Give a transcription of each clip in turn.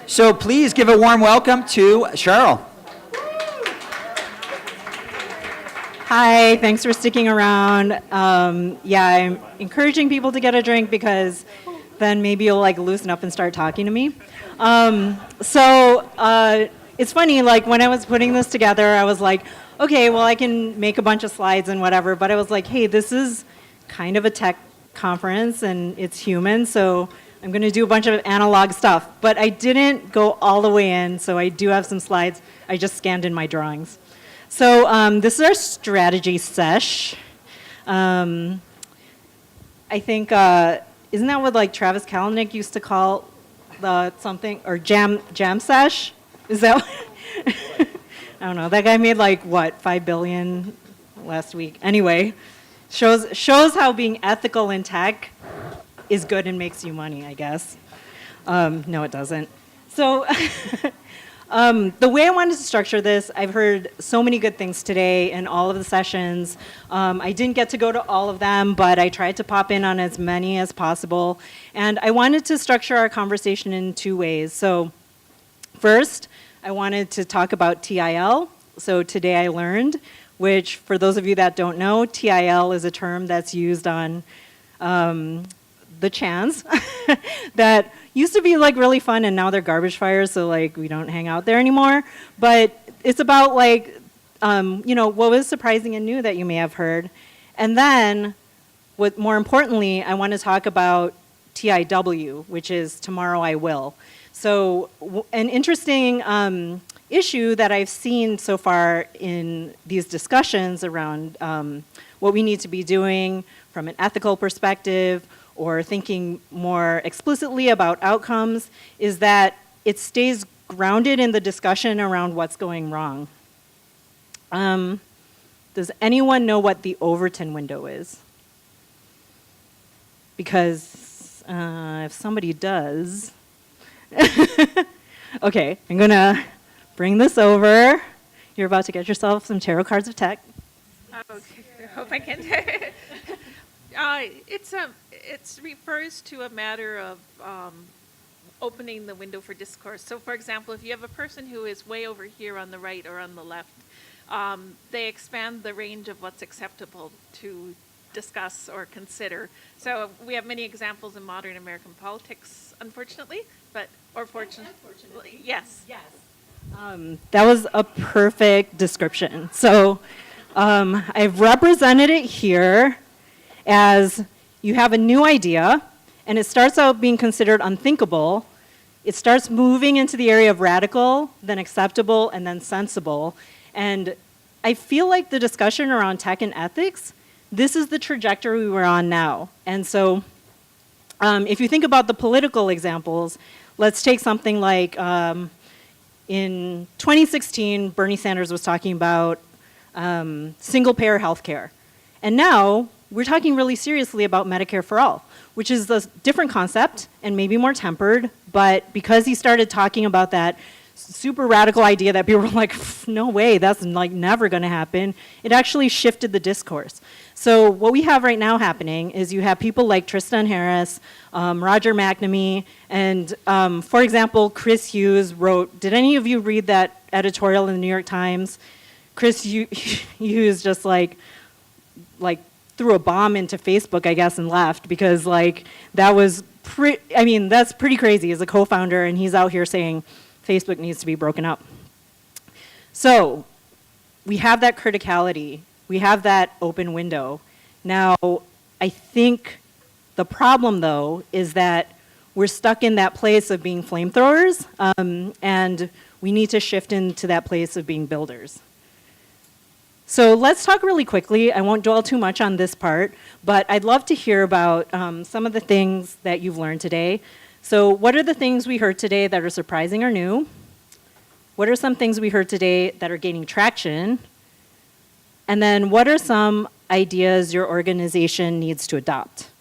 So please give a warm welcome to Sheryl. Hi, thanks for sticking around. Yeah, I'm encouraging people to get a drink because then maybe you'll loosen up and start talking to me. It's funny, when I was putting this together, I was like, okay, well, I can make a bunch of slides and whatever, but I was like, hey, this is kind of a tech conference and it's human, so I'm going to do a bunch of analog stuff. But I didn't go all the way in, so I do have some slides. I just scanned in my drawings. So this is our strategy sesh. I think, isn't that what Travis Kalanick used to call the something, or jam sesh? Is that I don't know. That guy made $5 billion last week. Anyway, shows how being ethical in tech is good and makes you money, I guess. No, it doesn't. So the way I wanted to structure this, I've heard so many good things today in all of the sessions. I didn't get to go to all of them, but I tried to pop in on as many as possible. And I wanted to structure our conversation in two ways. So first, I wanted to talk about TIL. So today I learned, which for those of you that don't know, TIL is a term that's used on the chans that used to be really fun and now they're garbage fires, so we don't hang out there anymore. But it's about what was surprising and new that you may have heard. And then what more importantly, I want to talk about TIW, which is tomorrow I will. So an interesting issue that I've seen so far in these discussions around what we need to be doing from an ethical perspective or thinking more explicitly about outcomes is that it stays grounded in the discussion around what's going wrong. Does anyone know what the Overton window is? Because if somebody does, okay, I'm gonna bring this over. You're about to get yourself some tarot cards of tech. Okay, I hope I can. It refers to a matter of opening the window for discourse. So, for example, if you have a person who is way over here on the right or on the left, they expand the range of what's acceptable to discuss or consider. So we have many examples in modern American politics, unfortunately, or fortunately, yes. Yes. That was a perfect description. So I've represented it here as you have a new idea, and it starts out being considered unthinkable. It starts moving into the area of radical, then acceptable, and then sensible. And I feel like the discussion around tech and ethics, this is the trajectory we're on now. And so if you think about the political examples, let's take something like in 2016, Bernie Sanders was talking about single-payer healthcare. And now we're talking really seriously about Medicare for all, which is a different concept and maybe more tempered, but because he started talking about that super radical idea that people were like, no way, that's never going to happen, it actually shifted the discourse. So what we have right now happening is you have people like Tristan Harris, Roger McNamee, and for example, Chris Hughes wrote, did any of you read that editorial in the New York Times? Chris Hughes just threw a bomb into Facebook, I guess, and left because that was that's pretty crazy as a co-founder, and he's out here saying Facebook needs to be broken up. So we have that criticality. We have that open window. Now, I think the problem, though, is that we're stuck in that place of being flamethrowers, and we need to shift into that place of being builders. So let's talk really quickly. I won't dwell too much on this part, but I'd love to hear about some of the things that you've learned today. So what are the things we heard today that are surprising or new? What are some things we heard today that are gaining traction? And then what are some ideas your organization needs to adopt?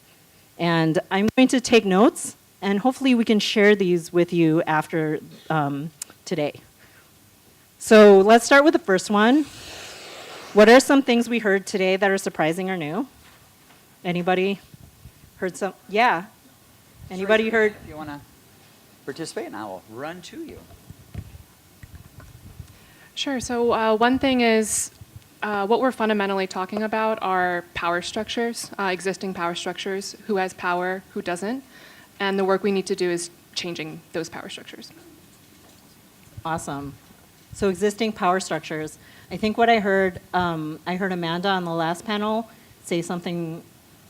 And I'm going to take notes, and hopefully we can share these with you after today. So let's start with the first one. What are some things we heard today that are surprising or new? Anybody heard some? Yeah. Anybody heard? If you want to. participate, and I will run to you. Sure. So one thing is what we're fundamentally talking about are power structures, existing power structures, who has power, who doesn't. And the work we need to do is changing those power structures. Awesome. So existing power structures. I think what I heard Amanda on the last panel say something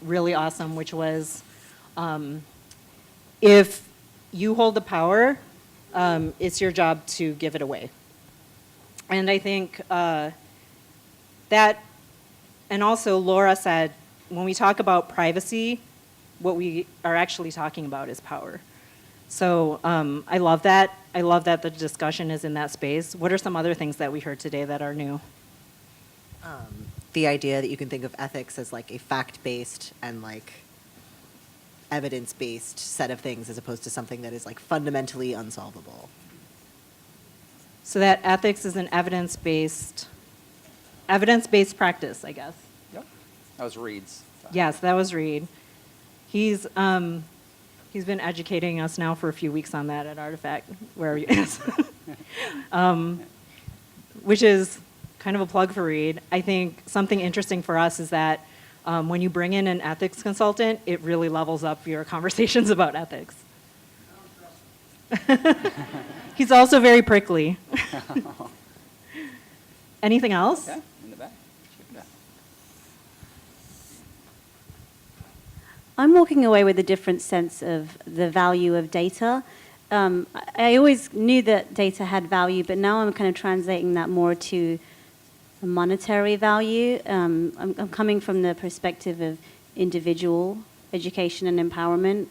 really awesome, which was if you hold the power, it's your job to give it away. And I think that, and also Laura said, when we talk about privacy, what we are actually talking about is power. So I love that. I love that the discussion is in that space. What are some other things that we heard today that are new? The idea that you can think of ethics as like a fact-based and like evidence-based set of things as opposed to something that is like fundamentally unsolvable. So that ethics is an evidence-based practice, I guess. Yep. That was Reed's. Yes, that was Reed. He's been educating us now for a few weeks on that at Artefact, where he is. Which is kind of a plug for Reed. I think something interesting for us is that when you bring in an ethics consultant, it really levels up your conversations about ethics. He's also very prickly. Anything else? Yeah, in the back. Yeah. I'm walking away with a different sense of the value of data. I always knew that data had value, but now I'm kind of translating that more to a monetary value. I'm coming from the perspective of individual education and empowerment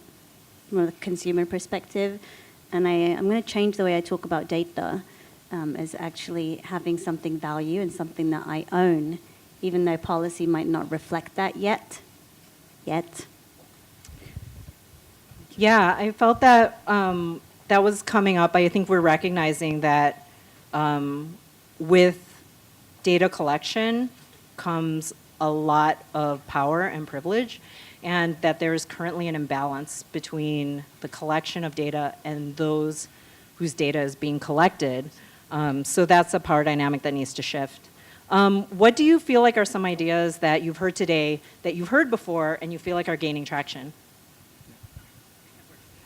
from a consumer perspective. And I'm going to change the way I talk about data as actually having something value and something that I own, even though policy might not reflect that yet. Yeah, I felt that that was coming up. I think we're recognizing that with data collection comes a lot of power and privilege, and that there is currently an imbalance between the collection of data and those whose data is being collected. So that's a power dynamic that needs to shift. What do you feel like are some ideas that you've heard today, that you've heard before, and you feel like are gaining traction?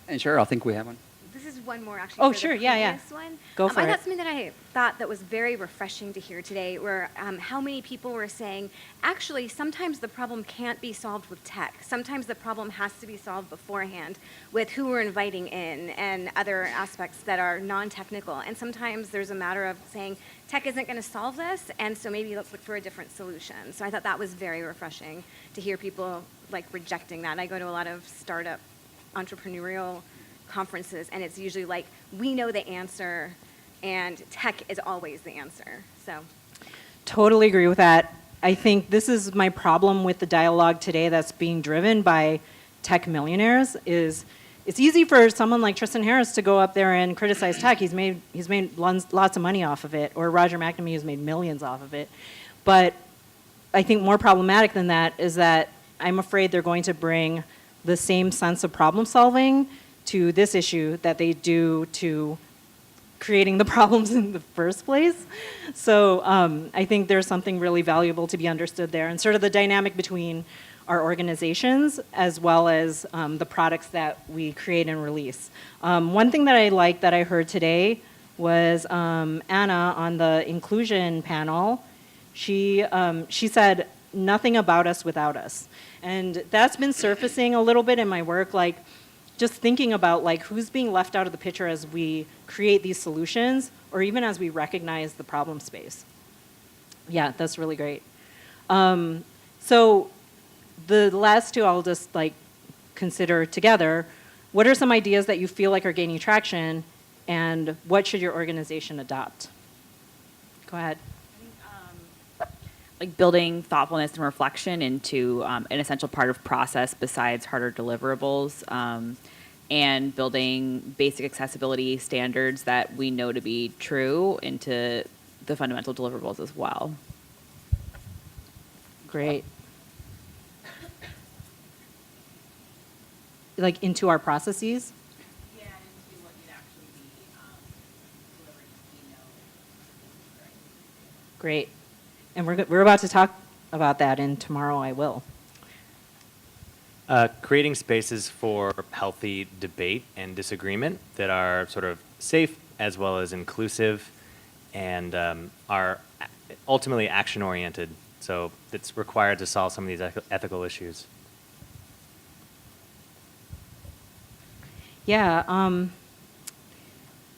And Sheryl, I think we have one. This is one more actually. Oh, for sure, the yeah. previous One. Go for I it. thought something that I thought that was very refreshing to hear today were how many people were saying, actually, sometimes the problem can't be solved with tech. Sometimes the problem has to be solved beforehand with who we're inviting in and other aspects that are non-technical. And sometimes there's a matter of saying, tech isn't going to solve this, and so maybe let's look for a different solution. So I thought that was very refreshing to hear people like rejecting that. I go to a lot of startup entrepreneurial conferences, and it's usually like, we know the answer, and tech is always the answer. So, Totally agree with that. I think this is my problem with the dialogue today that's being driven by tech millionaires is it's easy for someone like Tristan Harris to go up there and criticize tech. He's made lots of money off of it, or Roger McNamee has made millions off of it. But I think more problematic than that is that I'm afraid they're going to bring the same sense of problem solving to this issue that they do to creating the problems in the first place. So I think there's something really valuable to be understood there, and sort of the dynamic between our organizations as well as the products that we create and release. One thing that I liked that I heard today was Anna on the inclusion panel. She said, "Nothing about us without us." And that's been surfacing a little bit in my work, like just thinking about like who's being left out of the picture as we create these solutions, or even as we recognize the problem space. Yeah, that's really great. So the last two I'll just like consider together. What are some ideas that you feel like are gaining traction, and what should your organization adopt? Go ahead. Like building thoughtfulness and reflection into an essential part of process besides harder deliverables, and building basic accessibility standards that we know to be true into the fundamental deliverables as well. Great. Like into our processes? Yeah, into what you'd Great. And we're about to talk about that in Tomorrow I Will. Creating spaces for healthy debate and disagreement that are sort of safe as well as inclusive and are ultimately action-oriented. So it's required to solve some of these ethical issues. Yeah,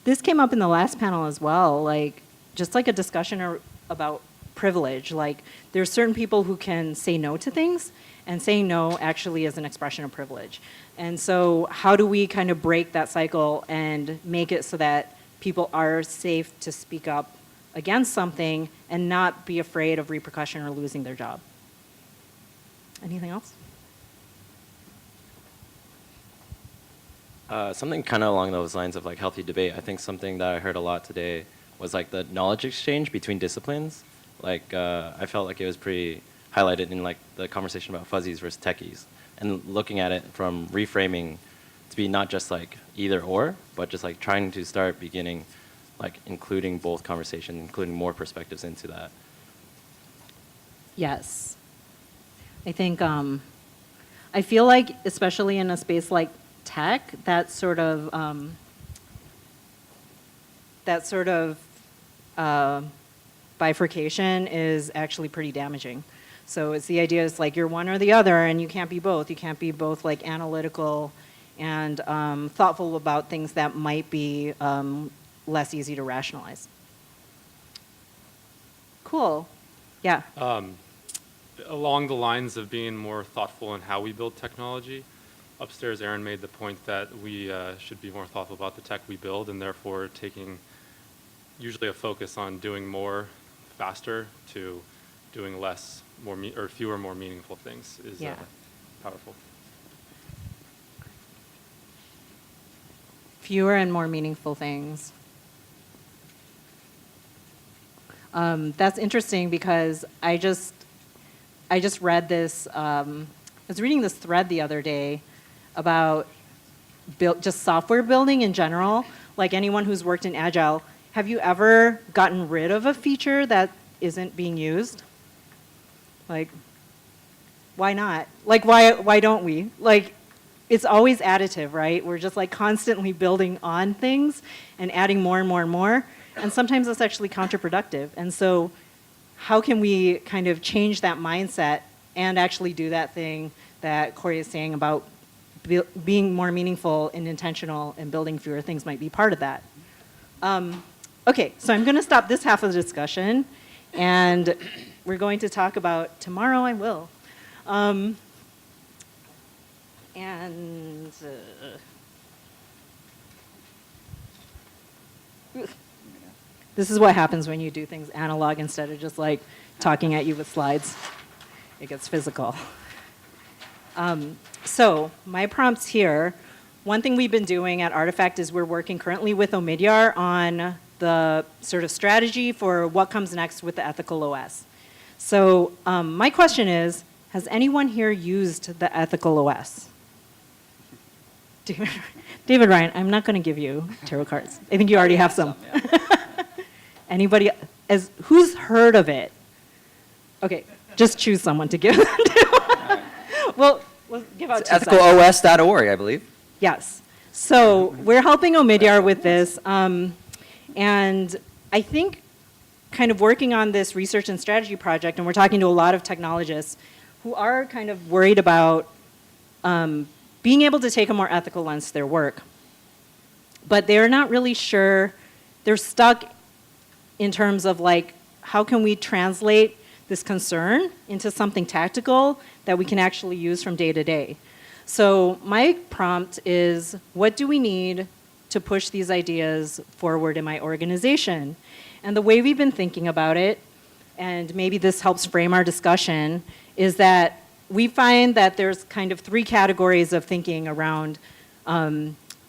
this came up in the last panel as well, like just like a discussion about privilege. Like there's certain people who can say no to things, and saying no actually is an expression of privilege. And so how do we kind of break that cycle and make it so that people are safe to speak up against something and not be afraid of repercussion or losing their job? Anything else? Something kind of along those lines of like healthy debate. I think something that I heard a lot today was like the knowledge exchange between disciplines. Like I felt like it was pretty highlighted in like the conversation about fuzzies versus techies, and looking at it from reframing to be not just like either or, but just like trying to start beginning like including both conversations, including more perspectives into that. Yes. I think, I feel like, especially in a space like tech, that sort of bifurcation is actually pretty damaging. So it's the idea is like you're one or the other, and you can't be both. You can't be both like analytical and thoughtful about things that might be less easy to rationalize. Cool. Yeah. Along the lines of being more thoughtful in how we build technology, upstairs Aaron made the point that we should be more thoughtful about the tech we build, and therefore taking usually a focus on doing more faster to doing less, or fewer, more meaningful things is powerful. Fewer and more meaningful things. That's interesting because I just read this, I was reading this thread the other day about just software building in general. Like anyone who's worked in Agile, have you ever gotten rid of a feature that isn't being used? Like, why not? Like, why don't we? Like, it's always additive, right? We're just like constantly building on things and adding more and more and more. And sometimes that's actually counterproductive. And so how can we kind of change that mindset and actually do that thing that Corey is saying about being more meaningful and intentional and building fewer things might be part of that. Okay, so I'm going to stop this half of the discussion, and we're going to talk about Tomorrow I Will. This is what happens when you do things analog instead of just like talking at you with slides. It gets physical. So my prompts here, one thing we've been doing at Artefact is we're working currently with Omidyar on the sort of strategy for what comes next with the ethical OS. So my question is, has anyone here used the ethical OS? David Ryan, I'm not going to give you tarot cards. I think you already have some. Anybody, who's heard of it? Okay, just choose someone to give them to. Well, we'll give out 2 seconds. EthicalOS.org, I believe. Yes. So we're helping Omidyar with this. And I think kind of working on this research and strategy project, and we're talking to a lot of technologists who are kind of worried about being able to take a more ethical lens to their work. But they're not really sure, they're stuck in terms of like, how can we translate this concern into something tactical that we can actually use from day to day? So my prompt is, what do we need to push these ideas forward in my organization? And the way we've been thinking about it, and maybe this helps frame our discussion, is that we find that there's kind of 3 categories of thinking around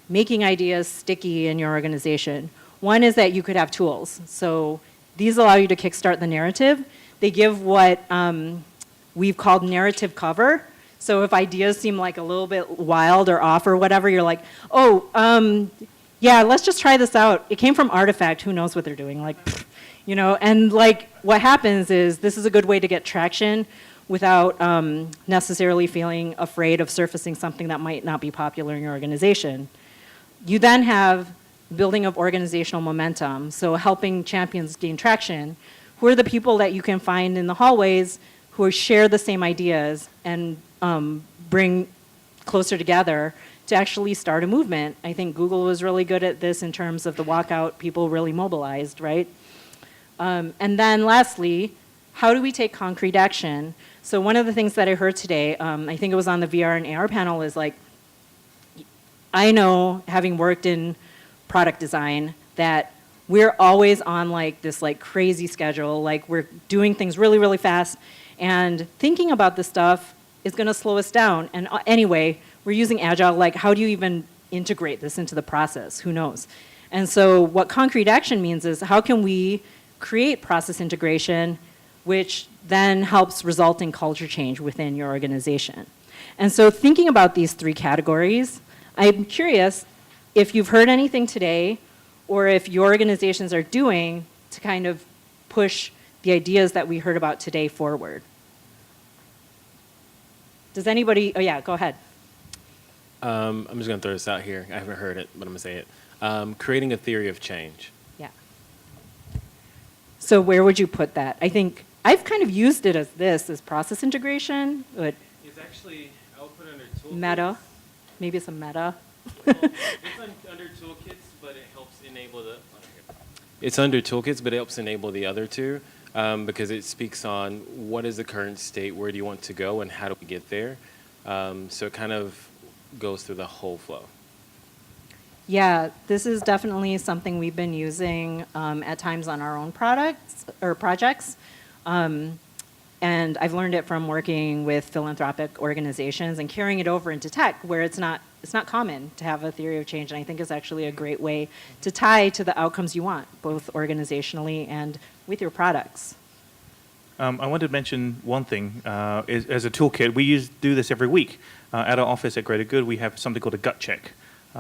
making ideas sticky in your organization. One is that you could have tools. So these allow you to kickstart the narrative. They give what we've called narrative cover. So if ideas seem like a little bit wild or off or whatever, you're like, oh, yeah, let's just try this out. It came from Artefact. Who knows what they're doing? Like, And like what happens is this is a good way to get traction without necessarily feeling afraid of surfacing something that might not be popular in your organization. You then have building of organizational momentum, so helping champions gain traction. Who are the people that you can find in the hallways who share the same ideas and bring closer together to actually start a movement? I think Google was really good at this in terms of the walkout, people really mobilized, right? And then lastly, how do we take concrete action? So one of the things that I heard today, I think it was on the VR and AR panel, is like, I know, having worked in product design, that we're always on like this like crazy schedule, like we're doing things really, really fast, and thinking about this stuff is gonna slow us down. And anyway, we're using Agile, like how do you even integrate this into the process? Who knows? And so what concrete action means is how can we create process integration, which then helps result in culture change within your organization. And so thinking about these three categories, I'm curious if you've heard anything today or if your organizations are doing to kind of push the ideas that we heard about today forward. Does anybody, oh yeah, go ahead. I'm just going to throw this out here. I haven't heard it, but I'm going to say it. Creating a theory of change. Yeah. So where would you put that? I think I've kind of used it as process integration, but It's actually, I'll put it under toolkits. meta, maybe some meta. Well, it's under toolkits, but it helps enable the. It's under toolkits, but it helps enable the other two because it speaks on what is the current state, where do you want to go, and how do we get there. So it kind of goes through the whole flow. Yeah, this is definitely something we've been using at times on our own products or projects. And I've learned it from working with philanthropic organizations and carrying it over into tech, where it's not common to have a theory of change. And I think it's actually a great way to tie to the outcomes you want, both organizationally and with your products. I wanted to mention one thing. As a toolkit, we do this every week. At our office at Greater Good, we have something called a gut check.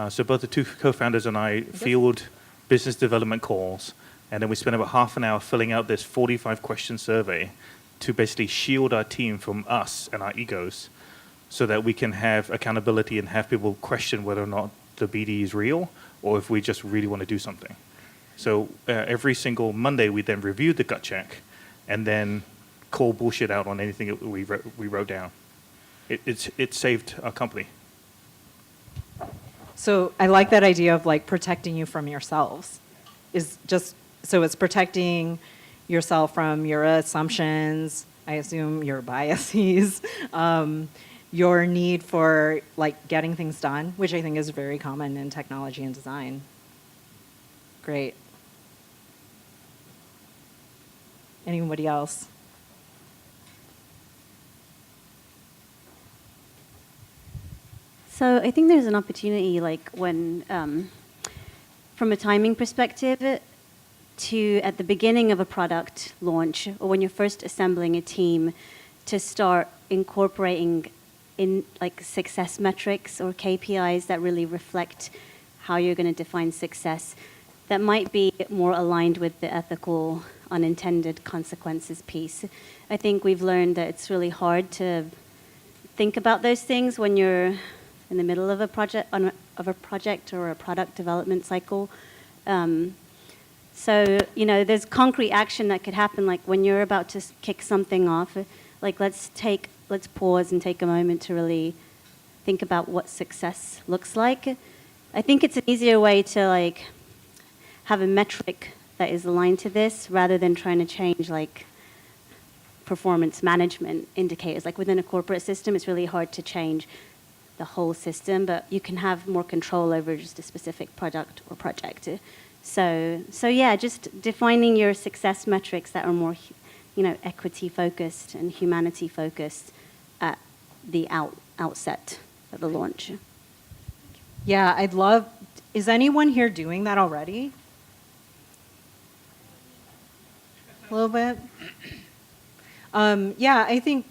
So both the two co-founders and I field business development calls, and then we spend about half an hour filling out this 45-question survey to basically shield our team from us and our egos so that we can have accountability and have people question whether or not the BD is real or if we just really want to do something. So every single Monday, we then review the gut check and then call bullshit out on anything that we wrote down. It saved our company. So I like that idea of like protecting you from yourselves. So it's protecting yourself from your assumptions, I assume your biases, your need for like getting things done, which I think is very common in technology and design. Great. Anybody else? So I think there's an opportunity, like when, from a timing perspective, to at the beginning of a product launch or when you're first assembling a team, to start incorporating in like success metrics or KPIs that really reflect how you're going to define success. That might be more aligned with the ethical unintended consequences piece. I think we've learned that it's really hard to think about those things when you're in the middle of a project or a product development cycle. So, there's concrete action that could happen, like when you're about to kick something off, like let's pause and take a moment to really think about what success looks like. I think it's an easier way to like have a metric that is aligned to this rather than trying to change like performance management indicators. Like within a corporate system, it's really hard to change the whole system, but you can have more control over just a specific product or project. So yeah, just defining your success metrics that are more, equity focused and humanity focused at the outset of the launch. Yeah, is anyone here doing that already? A little bit? Yeah, I think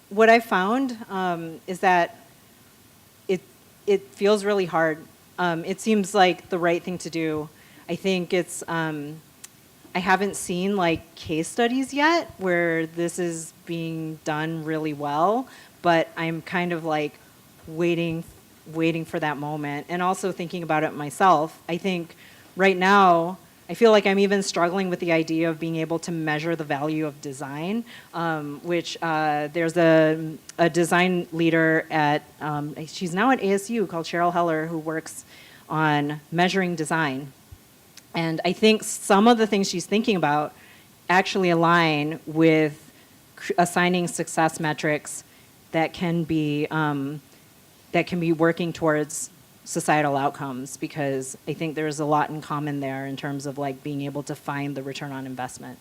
what I found is that it feels really hard. It seems like the right thing to do. I think it's I haven't seen like case studies yet where this is being done really well, but I'm kind of like waiting for that moment, and also thinking about it myself. I think right now, I feel like I'm even struggling with the idea of being able to measure the value of design, which there's a design leader at, she's now at ASU called Sheryl Heller, who works on measuring design. And I think some of the things she's thinking about actually align with assigning success metrics that can be working towards societal outcomes, because I think there's a lot in common there in terms of like being able to find the return on investment.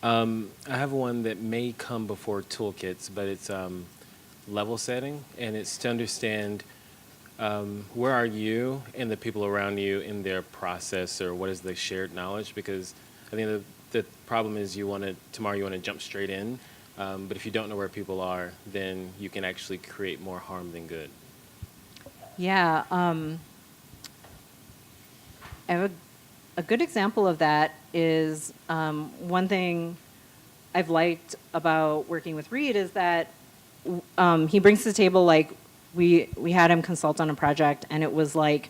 I have one that may come before toolkits, but it's level setting, and it's to understand where are you and the people around you in their process, or what is the shared knowledge? Because I think the problem is tomorrow you want to jump straight in, but if you don't know where people are, then you can actually create more harm than good. Yeah, I have a good example of that is one thing I've liked about working with Reed is that he brings to the table, like, we had him consult on a project, and it was like,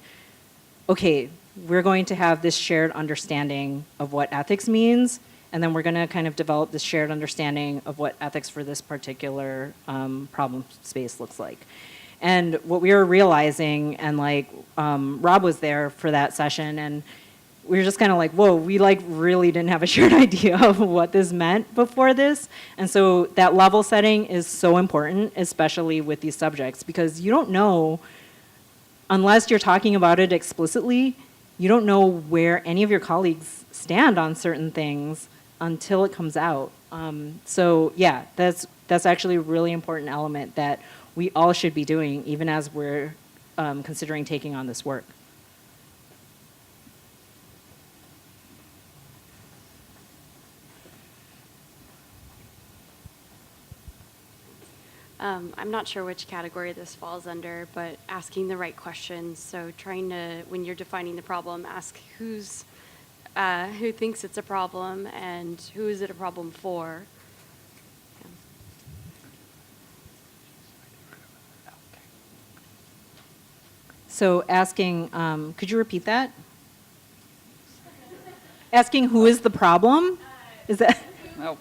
okay, we're going to have this shared understanding of what ethics means, and then we're going to kind of develop this shared understanding of what ethics for this particular problem space looks like. And what we were realizing, and like Rob was there for that session, and we were just kind of like, whoa, we like really didn't have a shared idea of what this meant before this. And so that level setting is so important, especially with these subjects, because you don't know, unless you're talking about it explicitly, you don't know where any of your colleagues stand on certain things until it comes out. So yeah, that's actually a really important element that we all should be doing, even as we're considering taking on this work. I'm not sure which category this falls under, but asking the right questions. So trying to, when you're defining the problem, ask who thinks it's a problem and who is it a problem for. Yeah. So asking, could you repeat that? Asking who is the problem? Is that? Oh.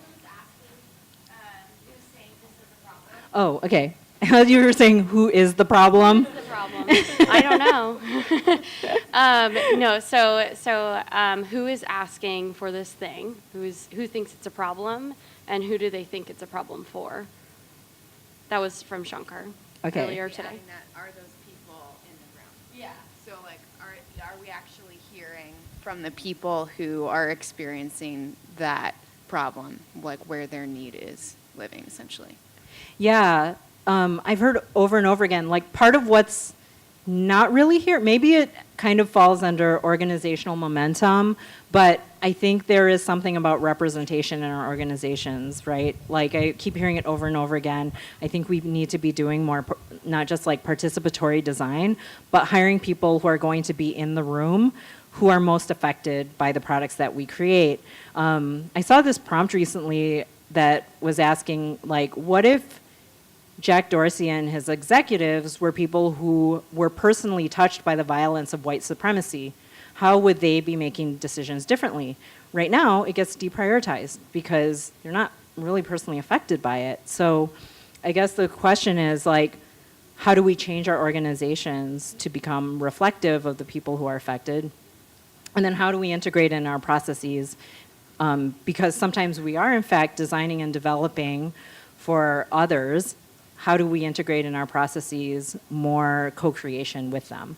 Oh, okay. You were saying, who is the problem? Who is the problem? I don't know. No, so who is asking for this thing? Who thinks it's a problem, and who do they think it's a problem for? That was from Shankar earlier today. Are those people in the room? Yeah. So, like, are we actually hearing from the people who are experiencing that problem, like where their need is living, essentially? Yeah, I've heard over and over again, like part of what's not really here, maybe it kind of falls under organizational momentum, but I think there is something about representation in our organizations, right? Like I keep hearing it over and over again. I think we need to be doing more, not just like participatory design, but hiring people who are going to be in the room who are most affected by the products that we create. I saw this prompt recently that was asking, like, what if Jack Dorsey and his executives were people who were personally touched by the violence of white supremacy? How would they be making decisions differently? Right now, it gets deprioritized because they're not really personally affected by it. So I guess the question is, like, how do we change our organizations to become reflective of the people who are affected? And then how do we integrate in our processes? Because sometimes we are, in fact, designing and developing for others. How do we integrate in our processes more co-creation with them?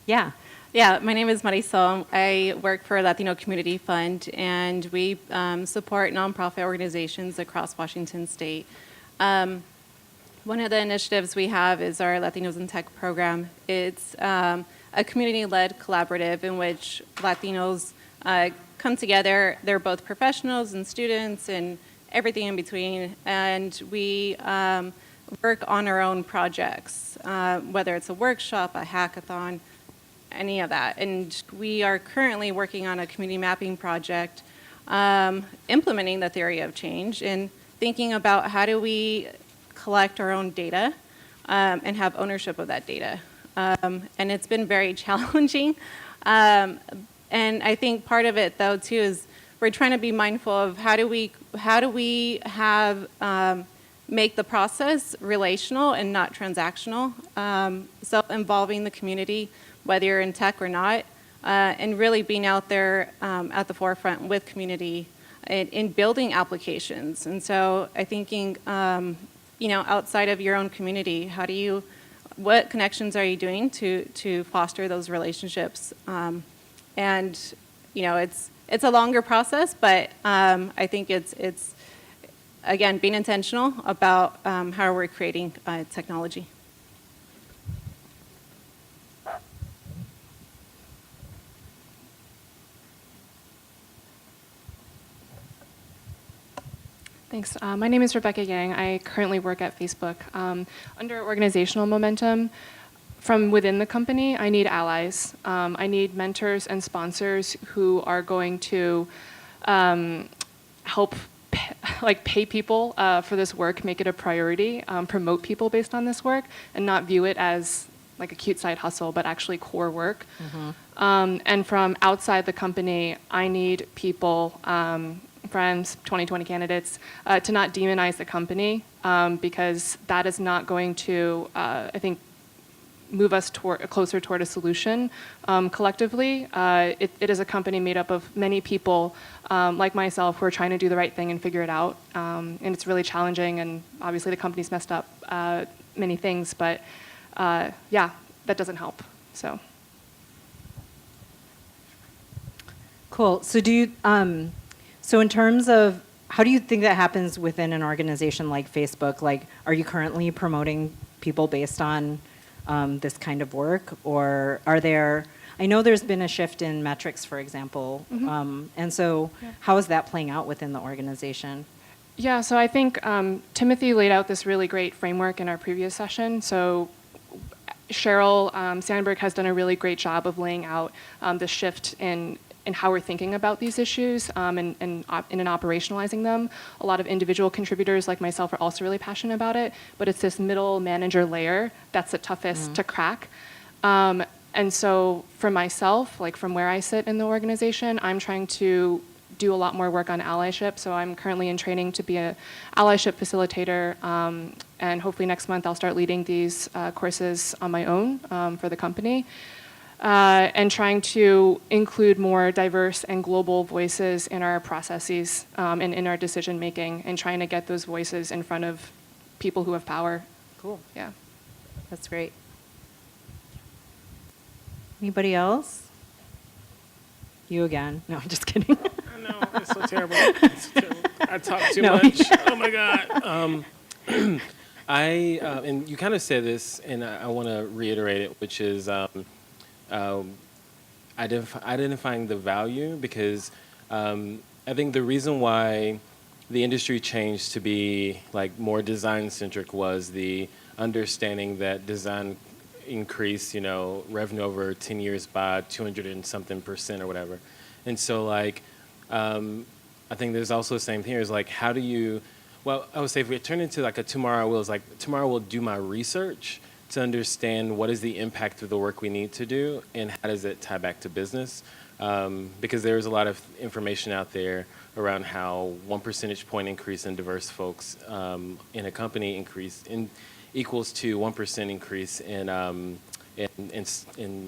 Yeah. Yeah, my name is Marisol. I work for Latino Community Fund, and we support nonprofit organizations across Washington State. One of the initiatives we have is our Latinos in Tech program. It's a community-led collaborative in which Latinos come together. They're both professionals and students and everything in between, and we work on our own projects, whether it's a workshop, a hackathon, any of that. And we are currently working on a community mapping project, implementing the theory of change and thinking about how do we collect our own data and have ownership of that data. And it's been very challenging. And I think part of it, though, too, is we're trying to be mindful of how do we have make the process relational and not transactional, so involving the community, whether you're in tech or not, and really being out there at the forefront with community in building applications. And so I thinking, outside of your own community, what connections are you doing to foster those relationships? And it's a longer process, but I think it's again being intentional about how we're creating technology. Thanks. My name is Rebecca Yang. I currently work at Facebook. Under organizational momentum, from within the company, I need allies. I need mentors and sponsors who are going to help pay people for this work, make it a priority, promote people based on this work, and not view it as like a cute side hustle, but actually core work. Mm-hmm. And from outside the company, I need people, friends, 2020 candidates, to not demonize the company, because that is not going to, I think, move us closer toward a solution collectively. It is a company made up of many people like myself who are trying to do the right thing and figure it out. And it's really challenging, and obviously the company's messed up many things, but yeah, that doesn't help. Cool. So do you, so in terms of, how do you think that happens within an organization like Facebook? Like, are you currently promoting people based on this kind of work, or are there, I know there's been a shift in metrics, for example, Mm-hmm. and so how is that playing out within the organization? Yeah, so I think Timothy laid out this really great framework in our previous session. So Sheryl Sandberg has done a really great job of laying out the shift in how we're thinking about these issues and in operationalizing them. A lot of individual contributors like myself are also really passionate about it, but it's this middle manager layer that's the toughest to crack. And so for myself, like from where I sit in the organization, I'm trying to do a lot more work on allyship. So I'm currently in training to be an allyship facilitator, and hopefully next month I'll start leading these courses on my own for the company. And trying to include more diverse and global voices in our processes and in our decision making, and trying to get those voices in front of people who have power. Cool. Yeah. That's great. Anybody else? You again. No, I'm just kidding. I know, it's so terrible. It's so terrible. I talk too much. Oh my God. And you kind of said this, and I want to reiterate it, which is identifying the value, because I think the reason why the industry changed to be like more design centric was the understanding that design increased, revenue over 10 years by 200 and something % or whatever. And so like, I think there's also the same thing is like, how do you, well, I would say if we turn into like a tomorrow will do my research to understand what is the impact of the work we need to do and how does it tie back to business. Because there's a lot of information out there around how 1 percentage point increase in diverse folks in a company equals to 1% increase in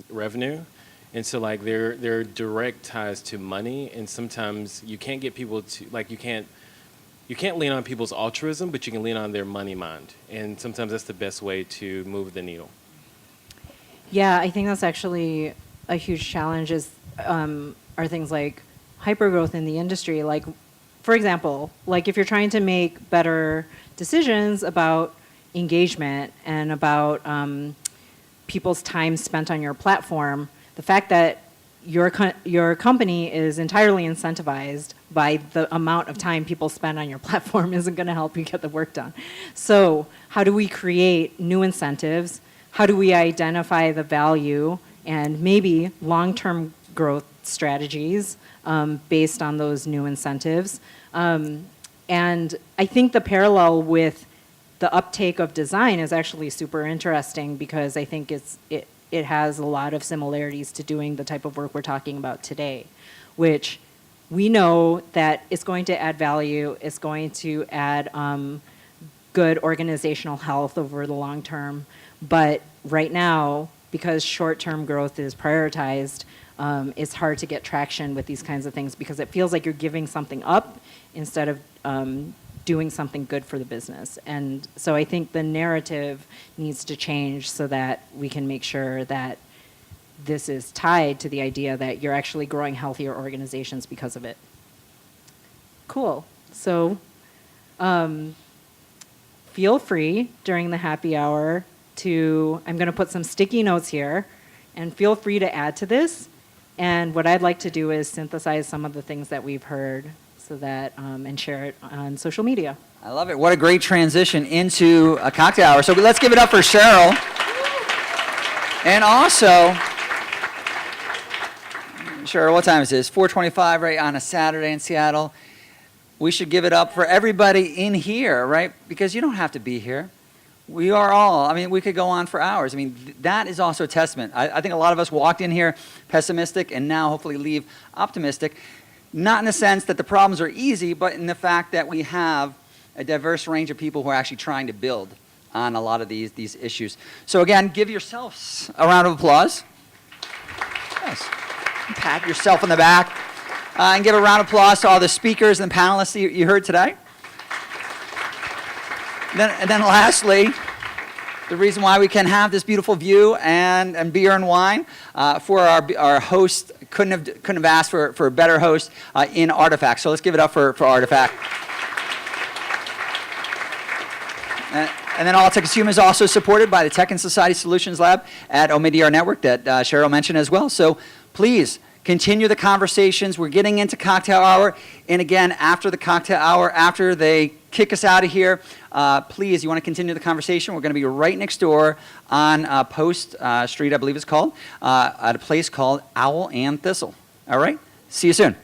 revenue. And so like there are direct ties to money, and sometimes you can't get people to, like you can't lean on people's altruism, but you can lean on their money mind. And sometimes that's the best way to move the needle. Yeah, I think that's actually a huge challenge are things like hypergrowth in the industry. Like, for example, like if you're trying to make better decisions about engagement and about people's time spent on your platform, the fact that your company is entirely incentivized by the amount of time people spend on your platform isn't going to help you get the work done. So how do we create new incentives? How do we identify the value and maybe long-term growth strategies based on those new incentives? And I think the parallel with the uptake of design is actually super interesting because I think it has a lot of similarities to doing the type of work we're talking about today, which we know that it's going to add value, it's going to add good organizational health over the long term. But right now, because short-term growth is prioritized, it's hard to get traction with these kinds of things because it feels like you're giving something up instead of doing something good for the business. And so I think the narrative needs to change so that we can make sure that this is tied to the idea that you're actually growing healthier organizations because of it. Cool. So feel free during the happy hour I'm going to put some sticky notes here, and feel free to add to this. And what I'd like to do is synthesize some of the things that we've heard so that, and share it on social media. I love it. What a great transition into a cocktail hour. So let's give it up for Sheryl. And also, Sheryl, what time is this? 4:25, right, on a Saturday in Seattle. We should give it up for everybody in here, right? Because you don't have to be here. We are all, I mean, we could go on for hours. I mean, that is also a testament. I think a lot of us walked in here pessimistic and now hopefully leave optimistic. Not in the sense that the problems are easy, but in the fact that we have a diverse range of people who are actually trying to build on a lot of these issues. So again, give yourselves a round of applause. Yes. Pat yourself on the back. And give a round of applause to all the speakers and panelists you heard today. And then lastly, the reason why we can have this beautiful view and beer and wine for our host, couldn't have asked for a better host in Artefact. So let's give it up for Artefact. And then All Tech Consumer is also supported by the Tech and Society Solutions Lab at Omidyar Network that Sheryl mentioned as well. So please continue the conversations. We're getting into cocktail hour. And again, after the cocktail hour, after they kick us out of here, please, you want to continue the conversation, we're going to be right next door on Post Street, I believe it's called, at a place called Owl and Thistle. All right? See you soon.